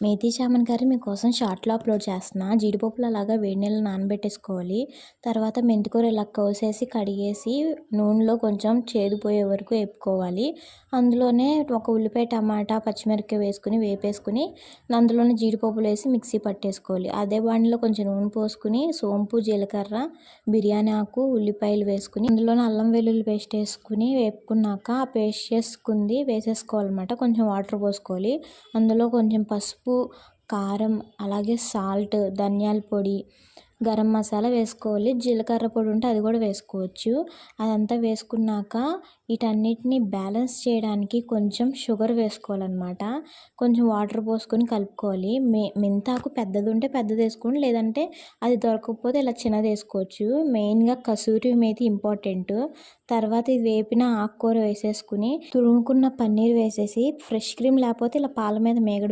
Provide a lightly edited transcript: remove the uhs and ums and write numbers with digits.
Methi chaman curry మీకోసం షార్ట్‌లో upload చేస్తున్నా. జీడిపప్పులు అలాగా వేడి నీళ్ళలో నానబెట్టేసుకోవాలి. తర్వాత మెంతికూర ఇలా కోసేసి, కడిగేసి నూనెలో కొంచెం చేదు పోయే వరకు వేపుకోవాలి. అందులోనే ఒక ఉల్లిపాయ, టమాటా, పచ్చిమిరపకాయ వేసుకుని వేపేసుకుని అందులోనే జీడిపప్పులు వేసి మిక్సీ పట్టేసుకోవాలి. అదే బాండిలో కొంచెం నూనె పోసుకుని సోంపు, జీలకర్ర, బిర్యానీ ఆకు, ఉల్లిపాయలు వేసుకుని అందులోనే అల్లం వెల్లుల్లి పేస్ట్ వేసుకుని వేపుకున్నాక ఆ పేస్ట్ చేసుకుంది వేసేసుకోవాలన్నమాట. కొంచెం వాటర్ పోసుకోవాలి. అందులో కొంచెం పసుపు, కారం, అలాగే సాల్ట్, ధనియాల పొడి, గరం మసాలా వేసుకోవాలి. జీలకర్ర పొడి ఉంటే అది కూడా వేసుకోవచ్చు. అదంతా వేసుకున్నాక వీటన్నిటిని బ్యాలెన్స్ చేయడానికి కొంచెం షుగర్ వేసుకోవాలన్నమాట. కొంచెం వాటర్ పోసుకొని కలుపుకోవాలి. మెంతాకు పెద్దది ఉంటే పెద్దది వేసుకోండి, లేదంటే అది దొరకకపోతే ఇలా చిన్నది వేసుకోవచ్చు. మెయిన్గా కసూరి మేతి ఇంపార్టెంట్. తర్వాత ఇది వేపిన ఆకుకూర వేసేసుకుని తురుముకున్న పన్నీర్ వేసేసి ఫ్రెష్ క్రీమ్ లేకపోతే ఇలా పాల మీద మేగడ